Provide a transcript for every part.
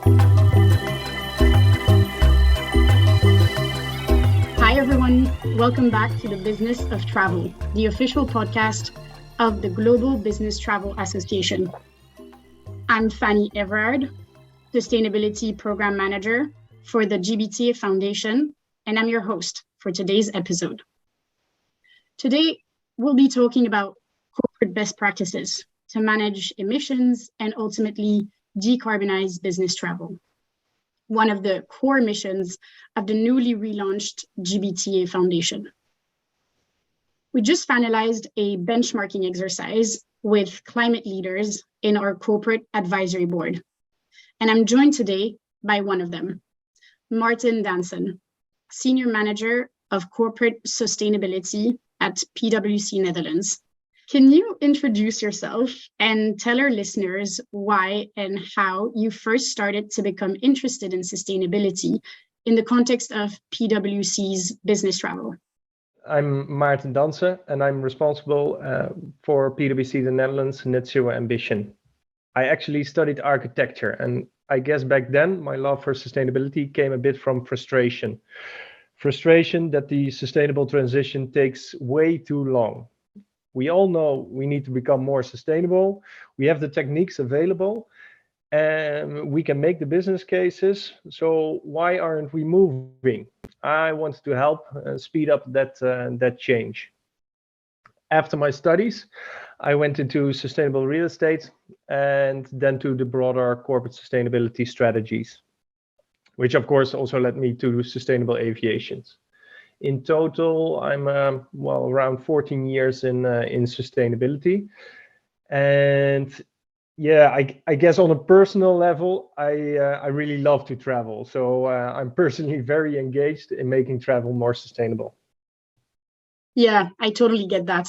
Hi, everyone. Welcome back to the Business of Travel, the official podcast of the Global Business Travel Association. I'm Fanny Everard, Sustainability Program Manager for the GBTA Foundation, and I'm your host for today's episode. Today, we'll be talking about corporate best practices to manage emissions and ultimately decarbonize business travel, one of the core missions of the newly relaunched GBTA Foundation. We just finalized a benchmarking exercise with climate leaders in our corporate advisory board. And I'm joined today by one of them, Maarten Dansen, Senior Manager of Corporate Sustainability at PwC Netherlands. Can you introduce yourself and tell our listeners why and how you first started to become interested in sustainability in the context of PwC's business travel? I'm Maarten Dansen, and I'm responsible for PwC the Netherlands Net Zero Ambition. I actually studied architecture, and I guess back then my love for sustainability came a bit from frustration. Frustration that the sustainable transition takes way too long. We all know we need to become more sustainable. We have the techniques available and we can make the business cases. So why aren't we moving? I wanted to help speed up that change. After my studies, I went into sustainable real estate and then to the broader corporate sustainability strategies, which of course also led me to sustainable aviation. In total, I'm around 14 years in sustainability, and yeah, I guess on a personal level, I really love to travel. So I'm personally very engaged in making travel more sustainable. Yeah, I totally get that.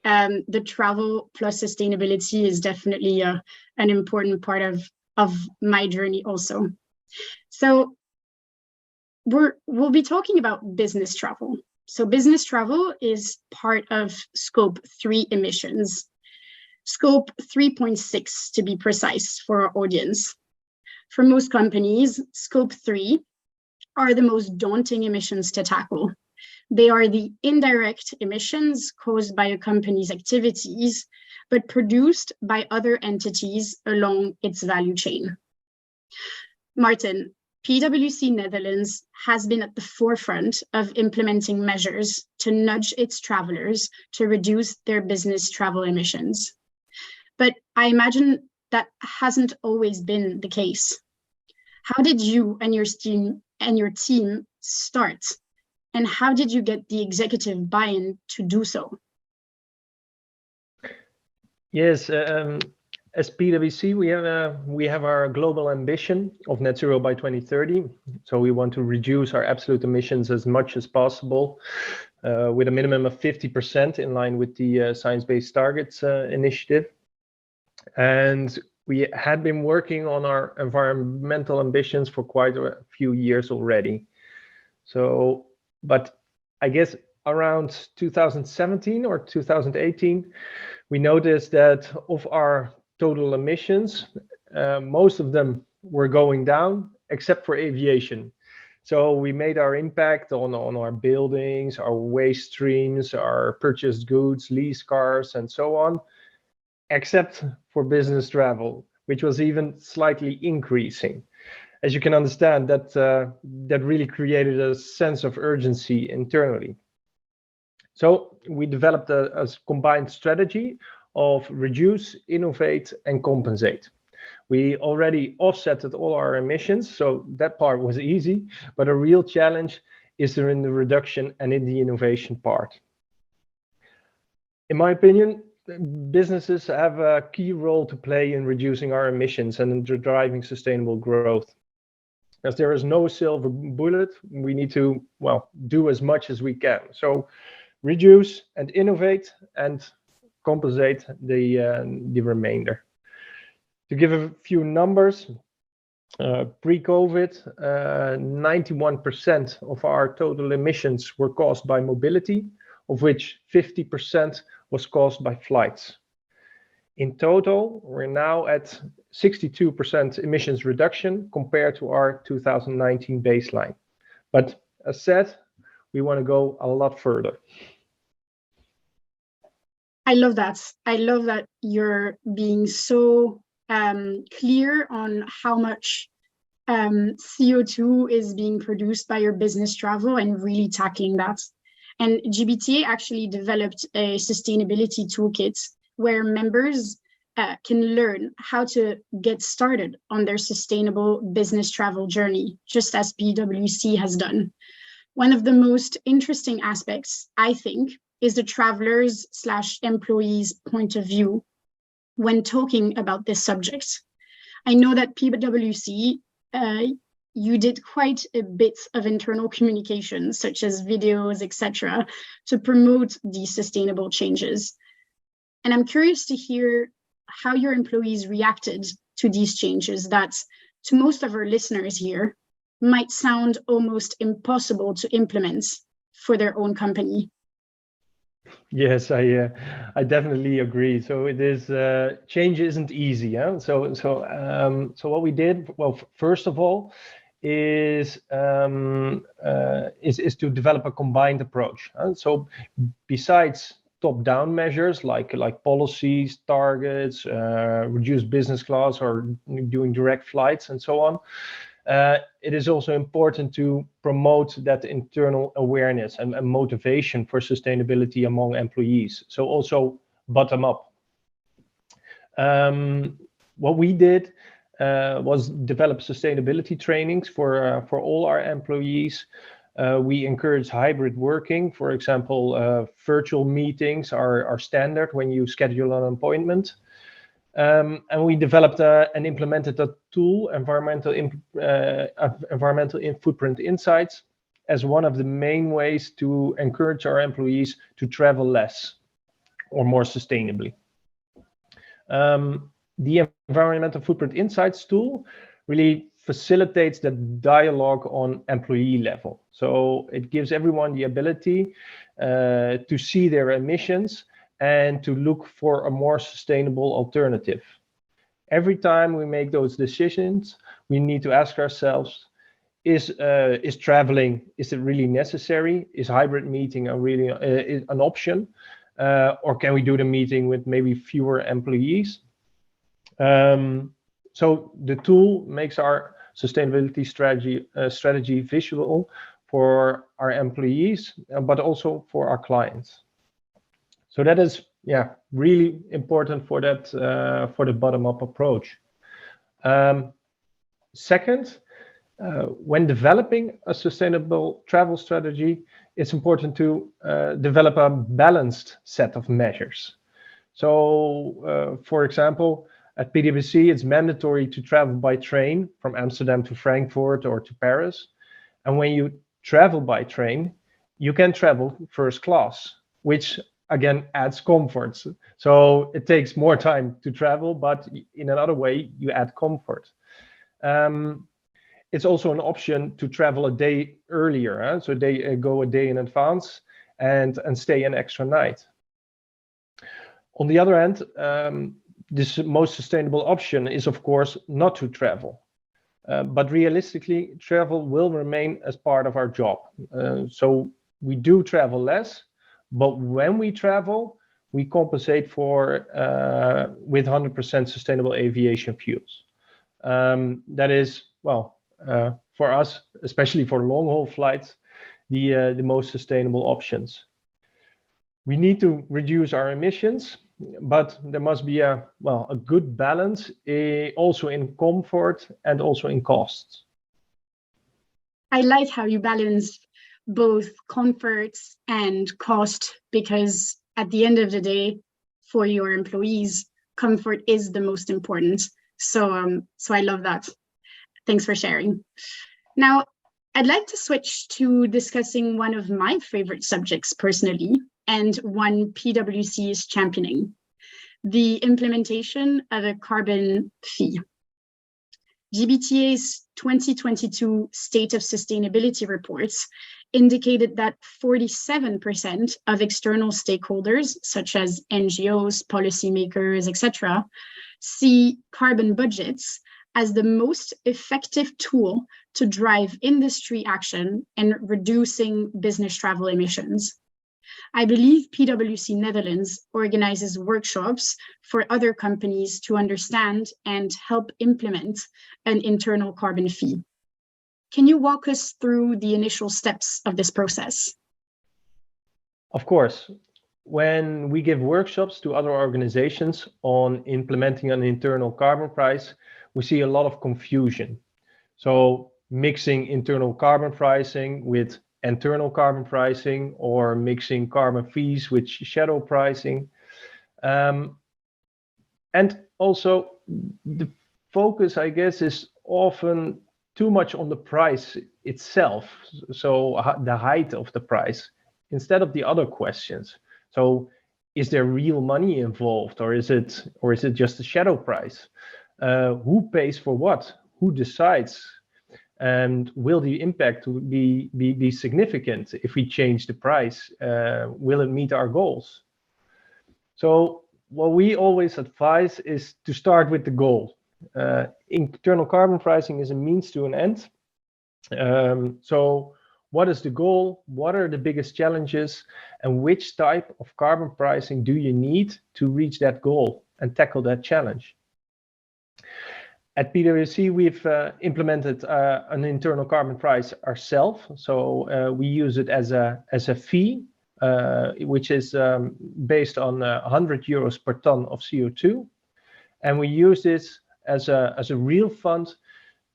The travel plus sustainability is definitely an important part of my journey also. So we'll be talking about business travel. So business travel is part of Scope 3 emissions, Scope 3.6 to be precise for our audience. For most companies, Scope 3 are the most daunting emissions to tackle. They are the indirect emissions caused by a company's activities, but produced by other entities along its value chain. Maarten, PwC Netherlands has been at the forefront of implementing measures to nudge its travelers to reduce their business travel emissions. But I imagine that hasn't always been the case. How did you and your team start? And how did you get the executive buy-in to do so? Yes, as PwC, we have our global ambition of net zero by 2030. So we want to reduce our absolute emissions as much as possible, with a minimum of 50% in line with the Science-Based Targets initiative. And we had been working on our environmental ambitions for quite a few years already. So, but I guess around 2017 or 2018, we noticed that of our total emissions, most of them were going down, except for aviation. So we made our impact on our buildings, our waste streams, our purchased goods, lease cars, and so on, except for business travel, which was even slightly increasing. As you can understand, that really created a sense of urgency internally. So we developed a combined strategy of reduce, innovate, and compensate. We already offsetted all our emissions, so that part was easy, but a real challenge is there in the reduction and in the innovation part. In my opinion, businesses have a key role to play in reducing our emissions and in driving sustainable growth. As there is no silver bullet, we need to, do as much as we can. So reduce and innovate and compensate the remainder. To give a few numbers, pre-COVID, 91% of our total emissions were caused by mobility, of which 50% was caused by flights. In total, we're now at 62% emissions reduction compared to our 2019 baseline. But as said, we want to go a lot further. I love that. I love that you're being so clear on how much CO2 is being produced by your business travel and really tackling that. And GBTA actually developed a sustainability toolkit where members can learn how to get started on their sustainable business travel journey, just as PwC has done. One of the most interesting aspects, I think, is the travelers/employees' point of view when talking about this subject. I know that PwC, you did quite a bit of internal communication, such as videos, etc., to promote these sustainable changes. And I'm curious to hear how your employees reacted to these changes that, to most of our listeners here, might sound almost impossible to implement for their own company. Yes, I definitely agree. So it is change isn't easy. Huh? So what we did, well, first of all, is to develop a combined approach. So besides top-down measures like policies, targets, reduced business class, or doing direct flights, and so on. It is also important to promote that internal awareness and motivation for sustainability among employees. So also bottom up. What we did was develop sustainability trainings for all our employees. We encourage hybrid working. For example, virtual meetings are standard when you schedule an appointment. And we developed and implemented a tool, environmental footprint insights, as one of the main ways to encourage our employees to travel less or more sustainably. The environmental footprint insights tool really facilitates the dialogue on employee level. So it gives everyone the ability to see their emissions and to look for a more sustainable alternative. Every time we make those decisions, we need to ask ourselves, is traveling, is it really necessary? Is hybrid meeting an option? Or can we do the meeting with maybe fewer employees? So the tool makes our sustainability strategy visual for our employees, but also for our clients. So that is, really important for that for the bottom-up approach. Second, when developing a sustainable travel strategy, it's important to develop a balanced set of measures. So, for example, at PwC, it's mandatory to travel by train from Amsterdam to Frankfurt or to Paris. And when you travel by train, you can travel first class, which again adds comfort. So it takes more time to travel, but in another way, you add comfort. It's also an option to travel a day earlier. So they go a day in advance and stay an extra night. On the other hand, this most sustainable option is, of course, not to travel. But realistically, travel will remain as part of our job. So we do travel less, but when we travel, we compensate for with 100% sustainable aviation fuels. That is, well, for us, especially for long-haul flights, the most sustainable options. We need to reduce our emissions, but there must be a good balance, also in comfort and also in costs. I like how you balance both comfort and cost, because at the end of the day, for your employees, comfort is the most important. So I love that. Thanks for sharing. Now, I'd like to switch to discussing one of my favorite subjects personally, and one PwC is championing: the implementation of a carbon fee. GBTA's 2022 State of Sustainability reports indicated that 47% of external stakeholders, such as NGOs, policymakers, etc., see carbon budgets as the most effective tool to drive industry action and reducing business travel emissions. I believe PwC Netherlands organizes workshops for other companies to understand and help implement an internal carbon fee. Can you walk us through the initial steps of this process? Of course. When we give workshops to other organizations on implementing an internal carbon price, we see a lot of confusion. So mixing internal carbon pricing with internal carbon pricing, or mixing carbon fees with shadow pricing. And also the focus, I guess, is often too much on the price itself. So the height of the price, instead of the other questions. So is there real money involved, or is it just a shadow price? Who pays for what? Who decides? And will the impact be significant if we change the price? Will it meet our goals? So what we always advise is to start with the goal. Internal carbon pricing is a means to an end. So what is the goal? What are the biggest challenges? And which type of carbon pricing do you need to reach that goal and tackle that challenge? At PwC, we've implemented an internal carbon price ourselves. So we use it as a fee, which is based on 100 euros per ton of CO2. And we use this as a real fund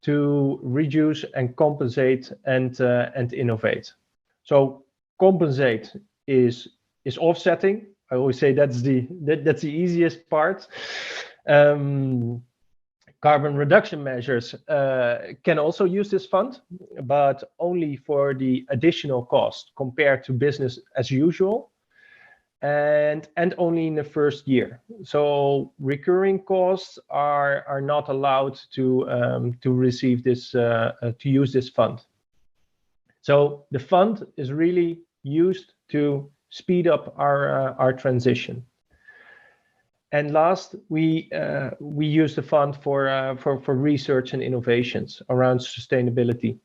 to reduce and compensate and innovate. So compensate is offsetting. I always say that's the easiest part. Carbon reduction measures can also use this fund, but only for the additional cost compared to business as usual, and only in the first year. So recurring costs are not allowed to receive this to use this fund. So the fund is really used to speed up our transition. And last, we use the fund for research and innovations around sustainability.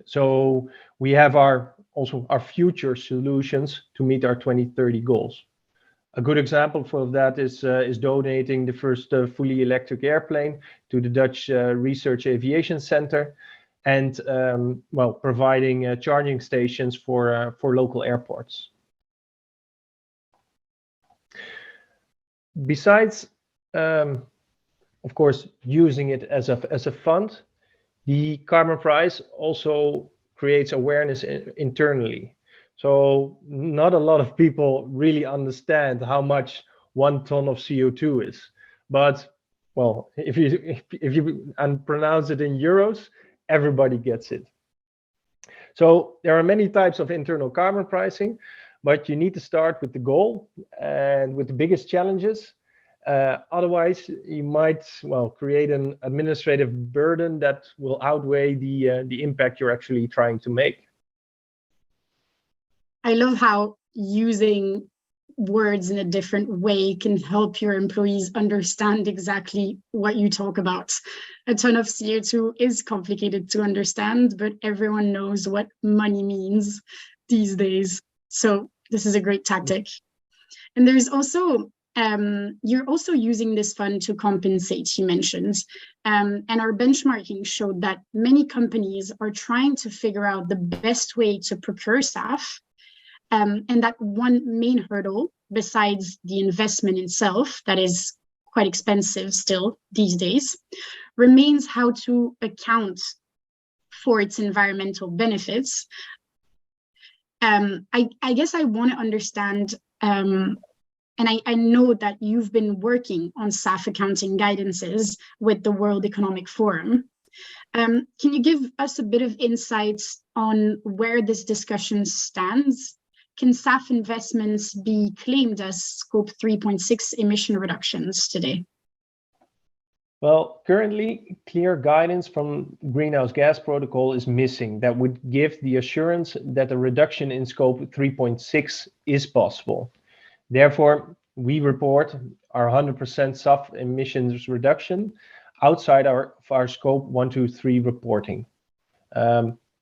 So we have also our future solutions to meet our 2030 goals. A good example for that is donating the first fully electric airplane to the Dutch Research Aviation Center, and providing charging stations for local airports. Besides, of course, using it as a fund, the carbon price also creates awareness internally. So not a lot of people really understand how much 1 ton of CO2 is. But well, if you pronounce it in euros, everybody gets it. So there are many types of internal carbon pricing, but you need to start with the goal and with the biggest challenges. Otherwise, you might create an administrative burden that will outweigh the impact you're actually trying to make. I love how using words in a different way can help your employees understand exactly what you talk about. A ton of CO2 is complicated to understand, but everyone knows what money means these days. So this is a great tactic. And there's also, you're also using this fund to compensate, you mentioned. And our benchmarking showed that many companies are trying to figure out the best way to procure staff. And that one main hurdle, besides the investment itself, that is quite expensive still these days, remains how to account for its environmental benefits. I guess I want to understand, and I know that you've been working on SAF accounting guidances with the World Economic Forum. Can you give us a bit of insights on where this discussion stands? Can SAF investments be claimed as scope 3.6 emission reductions today? Well, currently, clear guidance from Greenhouse Gas Protocol is missing that would give the assurance that a reduction in scope 3.6 is possible. Therefore, we report our 100% SAF emissions reduction outside our scope 1, 2, 3 reporting,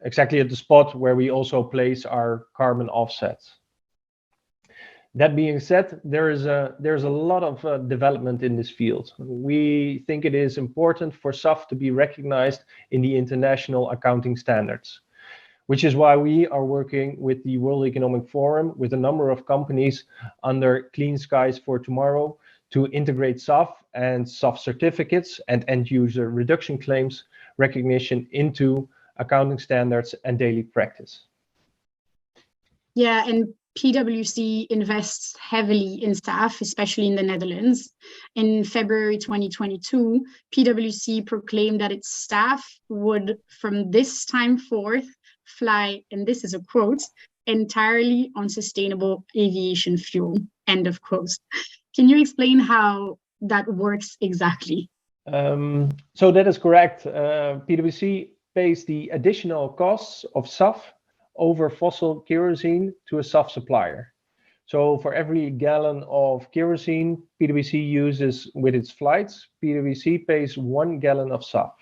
exactly at the spot where we also place our carbon offsets. That being said, there's a lot of development in this field. We think it is important for SAF to be recognized in the international accounting standards, which is why we are working with the World Economic Forum with a number of companies under Clean Skies for Tomorrow to integrate SAF and SAF certificates and end user reduction claims recognition into accounting standards and daily practice. Yeah, and PwC invests heavily in SAF, especially in the Netherlands. In February 2022, PwC proclaimed that its staff would, from this time forth, fly, and this is a quote, entirely on sustainable aviation fuel, end of quote. Can you explain how that works exactly? So that is correct. PwC pays the additional costs of SAF over fossil kerosene to a SAF supplier. So for every gallon of kerosene PwC uses with its flights, PwC pays 1 gallon of SAF.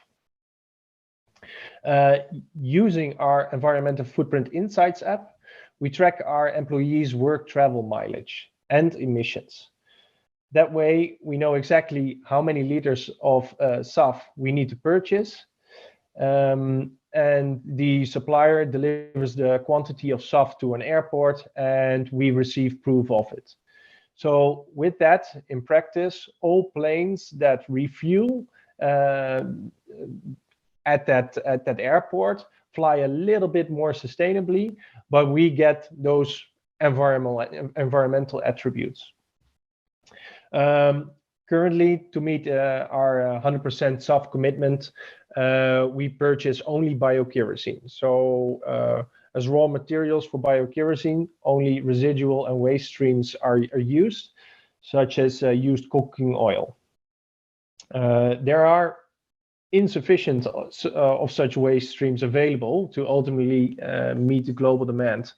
Using our Environmental Footprint Insights app, we track our employees' work travel mileage and emissions. That way, we know exactly how many liters of SAF we need to purchase, and the supplier delivers the quantity of SAF to an airport, and we receive proof of it. So with that, in practice, all planes that refuel at that airport fly a little bit more sustainably, but we get those environmental attributes. Currently, to meet our 100% SAF commitment, we purchase only biokerosene. So as raw materials for biokerosene, only residual and waste streams are used, such as used cooking oil. There are insufficient of such waste streams available to ultimately meet the global demand.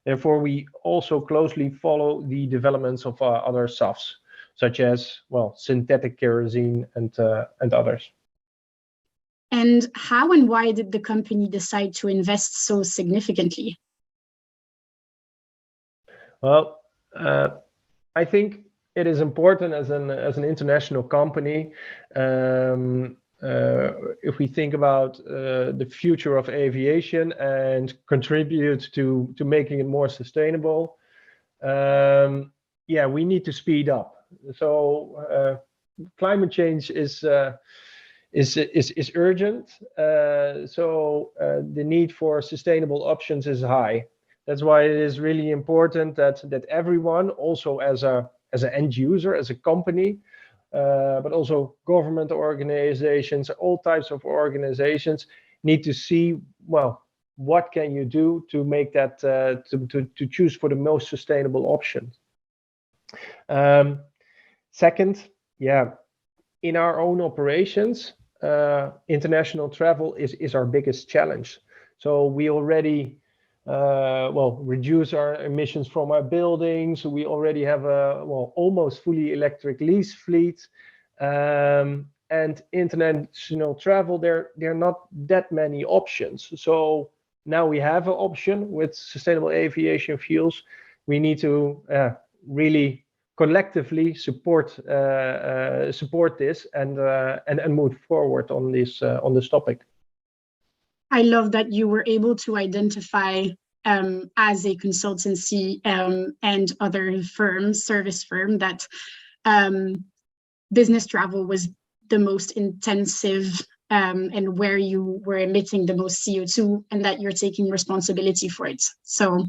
Therefore, we also closely follow the developments of other SAFs, such as, well, synthetic kerosene and others. And how and why did the company decide to invest so significantly? Well, I think it is important as an international company. If we think about the future of aviation and contribute to making it more sustainable, yeah, we need to speed up. So climate change is urgent. So the need for sustainable options is high. That's why it is really important that everyone, also as an end user, as a company, but also government organizations, all types of organizations, need to see, well, what can you do to make that to choose for the most sustainable option. Second, yeah, in our own operations, international travel is our biggest challenge. So we already reduce our emissions from our buildings. We already have a almost fully electric lease fleet, and international travel, there are not that many options. So now we have an option with sustainable aviation fuels. We need to really collectively support this and move forward on this topic. I love that you were able to identify as a consultancy and other service firm, that business travel was the most intensive and where you were emitting the most CO2, and that you're taking responsibility for it. So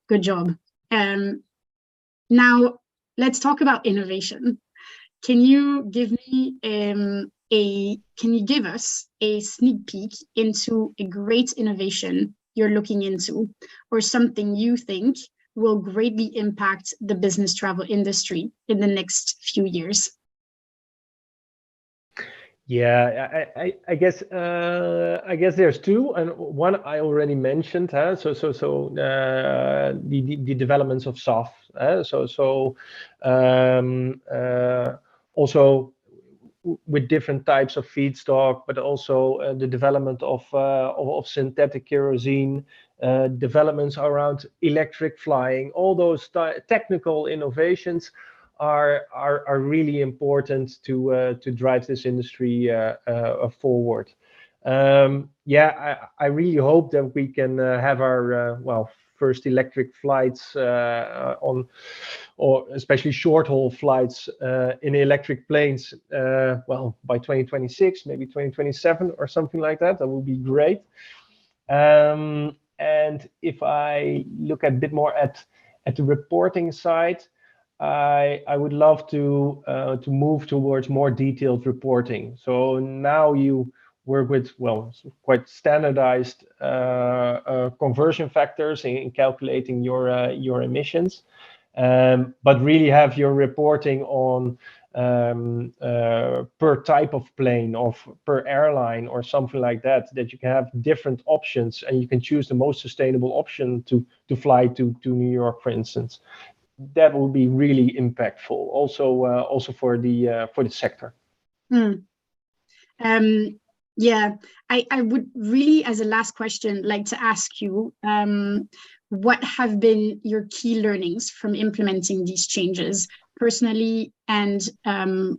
good job. Now let's talk about innovation. Can you give us a sneak peek into a great innovation you're looking into, or something you think will greatly impact the business travel industry in the next few years? Yeah, I guess there's two, and one I already mentioned. The developments of SAF. Also with different types of feedstock, but also the development of synthetic kerosene, developments around electric flying. All those technical innovations are really important to drive this industry forward. I really hope that we can have our first electric flights or especially short haul flights in electric planes by 2026, maybe 2027 or something like that. That would be great. And if I look a bit more at the reporting side, I would love to move towards more detailed reporting. So now you work with quite standardized conversion factors in calculating your emissions, but really have your reporting on per type of plane or per airline or something like that you can have different options and you can choose the most sustainable option to fly to New York, for instance. That would be really impactful also for the sector. I would really, as a last question, like to ask you, what have been your key learnings from implementing these changes personally and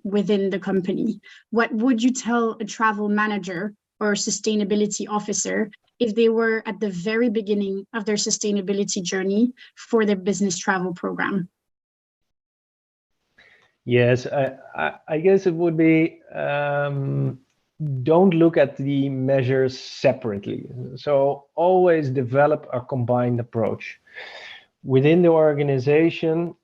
within the company? What would you tell a travel manager or sustainability officer if they were at the very beginning of their sustainability journey for their business travel program? Yes, I guess it would be don't look at the measures separately. So always develop a combined approach. Within the organization,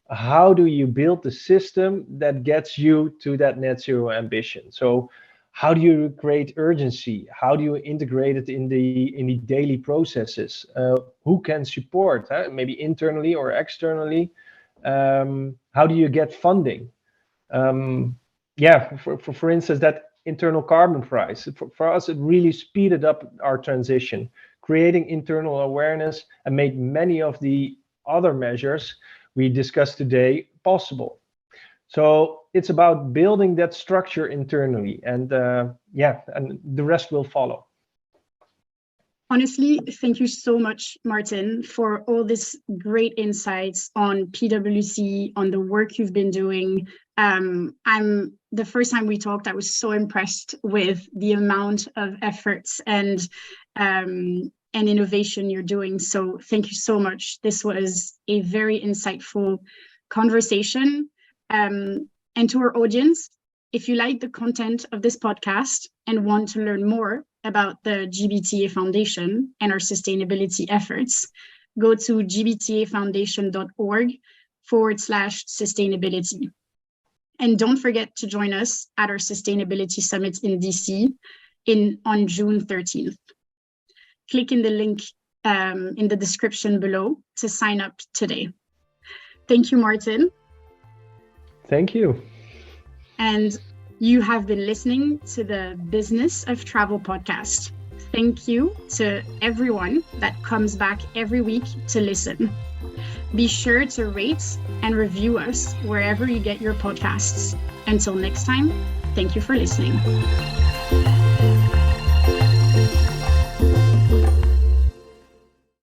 how do you build the system that gets you to that net zero ambition? So how do you create urgency? How do you integrate it in the daily processes? Who can support, maybe internally or externally? How do you get funding? For instance, that internal carbon price. For us, it really speeded up our transition, creating internal awareness and made many of the other measures we discussed today possible. So it's about building that structure internally, and the rest will follow. Honestly, thank you so much, Maarten, for all this great insights on PwC, on the work you've been doing. The first time we talked, I was so impressed with the amount of efforts and innovation you're doing. So thank you so much. This was a very insightful conversation. And to our audience, if you like the content of this podcast and want to learn more about the GBTA Foundation and our sustainability efforts, go to gbtafoundation.org/sustainability. And don't forget to join us at our Sustainability Summit in DC on June 13th. Click in the link in the description below to sign up today. Thank you, Maarten. Thank you. And you have been listening to the Business of Travel podcast. Thank you to everyone that comes back every week to listen. Be sure to rate and review us wherever you get your podcasts. Until next time, thank you for listening.